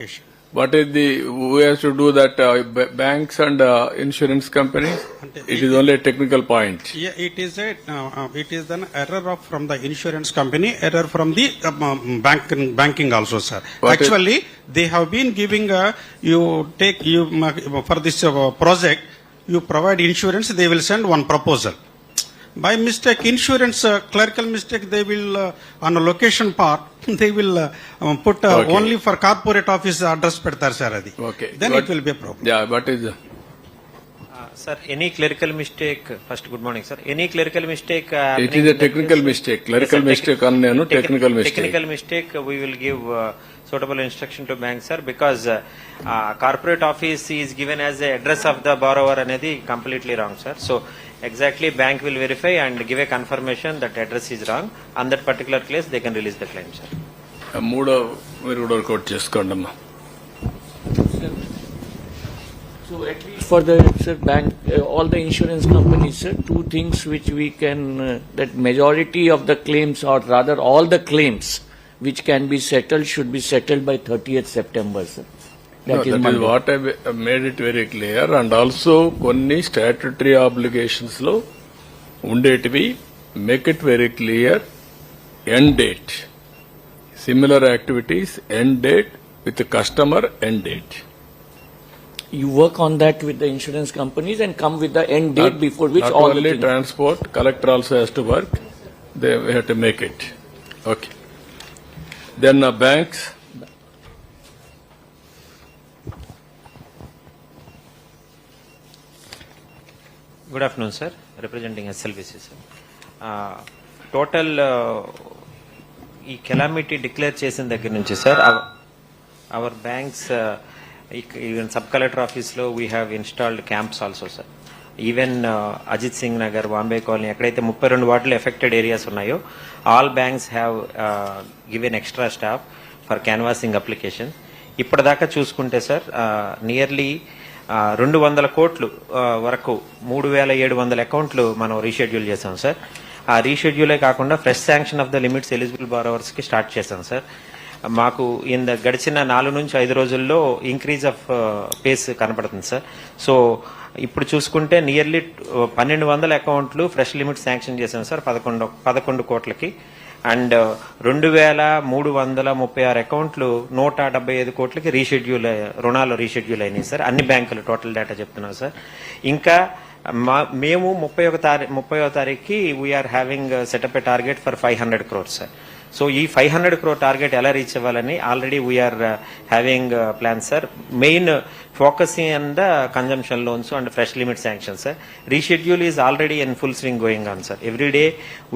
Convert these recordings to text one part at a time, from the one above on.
What is who has to do that? Banks and insurance companies. It is only a technical point. Yeah, it is an error from the insurance company, error from the banking also, sir. Actually, they have been giving for this project, you provide insurance, they will send one proposal. By mistake, insurance clerical mistake, they will on a location part they will put only for corporate office address pedtar sir adi. Okay. Then it will be a problem. Yeah, what is sir, any clerical mistake, first good morning sir, any clerical mistake it is a technical mistake. Clerical mistake annanu technical mistake. Technical mistake, we will give suitable instruction to bank sir, because corporate office is given as the address of the borrower anedi completely wrong sir. So exactly bank will verify and give a confirmation that address is wrong. On that particular case they can release the claim sir. మూడో మీరు కూడా coat చేసుకోండి అమ్మా. So at least for the bank, all the insurance companies, sir, two things which we can, that majority of the claims, or rather all the claims which can be settled should be settled by 30th September, sir. That is what I made it very clear. And also కొన్ని statutory obligations లో ఉండేటివి make it very clear end date. Similar activities end date with the customer end date. You work on that with the insurance companies and come with the end date before which not all only the things. transport, collector also has to work. They have to make it. Okay. Then banks. Good afternoon sir, representing SLBC sir. Total ఈ calamity declare చేసిన దగ్గర నుంచి sir our banks even sub collector ఆఫీస్లో we have installed camps also sir. Even Ajit Singh Nagar, Bombay colony, ఎక్కడైతే 32 వార్డులు affected areas ఉన్నాయో all banks have given extra staff for canvassing application. ఇప్పటిదాకా చూసుకుంటే సార్ నియర్లీ 200 కోట్లు వరకు 3700 అకౌంట్లు మనం రీషెడ్యూల్ చేసాం సార్. ఆ రీషెడ్యూలే కాకుండా fresh sanction of the limits eligible borrowers కి స్టార్ట్ చేశాం సార్. మాకు గడిచిన 4 నుంచి 5 రోజుల్లో ఇంక్రీజ్ ఆఫ్ పేస్ కనపడుతుంది సార్. సో ఇప్పుడు చూసుకుంటే నియర్లీ 1200 అకౌంట్లు ఫ్రెష్ లిమిట్ శాంక్షన్ చేశాం సార్ 11 కోట్లకి. అండ్ 2336 అకౌంట్లు 175 కోట్లకి రీషెడ్యూల్ రుణాలు రీషెడ్యూల్ అయినాయి సార్. అన్ని బ్యాంకులు టోటల్ డేటా చెప్తున్నాం సార్. ఇంకా మేము 30వ తారీఖుకి we are having setup a target for 500 crores sir. So ఈ 500 crore టార్గెట్ ఎలా రీచ్ అవ్వాలని already we are having plan sir. Main focusing on the consumption loans and fresh limit sanction sir. Reschedule is already in full swing going on sir. Every day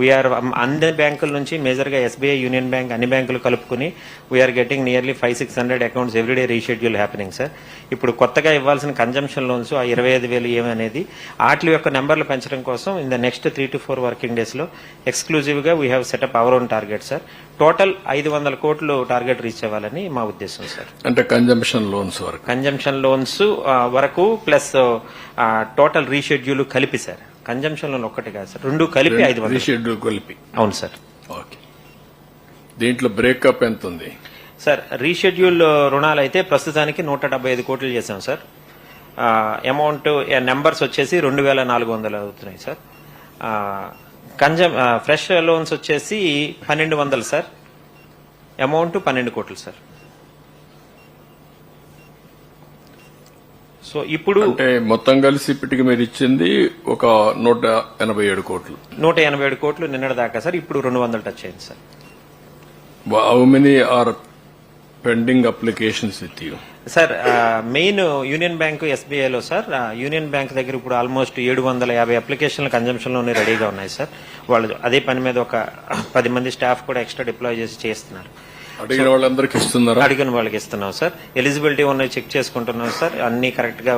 we are అన్ని బ్యాంకుల నుంచి మేజర్గా SBI, union bank, అన్ని బ్యాంకులు కలుపుకుని we're getting nearly 500-600 accounts everyday reschedule happening sir. ఇప్పుడు కొత్తగా ఇవ్వాల్సిన కన్జంప్షన్ లోన్స్ ఆ 25,000 ఏమనేది వాటి యొక్క నెంబర్లు పెంచడం కోసం in the next 3 to 4 working days లో ఎక్స్క్లూజివ్ గా we have setup our own target sir. Total 500 కోట్లు టార్గెట్ రీచ్ అవ్వాలని మా ఉద్దేశం సార్. అంటే కన్జంప్షన్ లోన్స్ వరకు, కన్జంప్షన్ లోన్స్ వరకు ప్లస్ టోటల్ రీషెడ్యూల్ కలిపి సార్. కన్జంప్షన్ లోన్ ఒక్కటి కాదు సార్, 2 కలిపి 500 రీషెడ్యూల్ కలిపి. అవును సార్. ఓకే. దీంట్లో బ్రేకప్ ఎంత ఉంది సార్? రీషెడ్యూల్ రుణాలు అయితే ప్రస్తుతానికి 175 కోట్లు చేశాం సార్. అమౌంట్ నెంబర్స్ వచ్చేసి 2400 అవుతున్నాయి సార్. ఫ్రెష్ లోన్స్ వచ్చేసి 1200 సార్. అమౌంట్ 12 కోట్లు సార్. సో ఇప్పుడు అంటే మొత్తం కలిసి ఇప్పటికి మీరు ఇచ్చింది ఒక 187 కోట్లు. 187 కోట్లు నిన్నటి దాకా సార్. ఇప్పుడు 200 టచ్ అయింది సార్. How many are pending applications with you sir? Main union bank, SBIలో సార్. యూనియన్ బ్యాంక్ దగ్గర ఇప్పుడు ఆల్మోస్ట్ 750 అప్లికేషన్లు కన్జంప్షన్ లోనే రెడీగా ఉన్నాయి సార్. వాళ్ళు అదే పని మీద ఒక 10 మంది స్టాఫ్ కూడా ఎక్స్ట్రా డిప్లాయ్ చేసి చేస్తున్నారు. అడిగిన వాళ్ళందరికీ ఇస్తున్నారు. అడిగిన వాళ్ళకి ఇస్తున్నాం సార్. ఎలిజిబిలిటీ ఉన్నాయి చెక్ చేసుకుంటున్నాం సార్. అన్ని కరెక్ట్ గా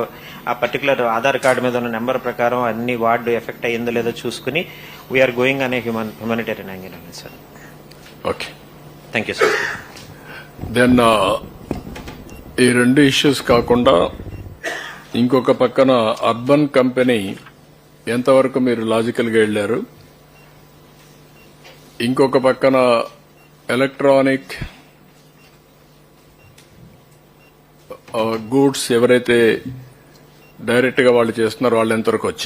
ఆ పర్టికులర్ ఆధార్ కార్డు మీద ఉన్న నెంబర్ ప్రకారం అన్ని వార్డు ఎఫెక్ట్ అయ్యిందో లేదో చూసుకుని వీఆర్ గోయింగ్ అనే హ్యూమానిటేరియన్ యాంగిల్ అండి sir. Okay, thank you sir. Then ఈ 2 ఇష్యూస్ కాకుండా ఇంకొక పక్కన అర్బన్ కంపెనీ ఎంతవరకు మీరు లాజికల్ గా వెళ్లారు? ఇంకొక పక్కన ఎలక్ట్రానిక్ గూడ్స్ ఎవరైతే డైరెక్ట్ గా వాళ్ళు చేస్తున్నారో వాళ్ళు ఎంతవరకు వచ్చారు?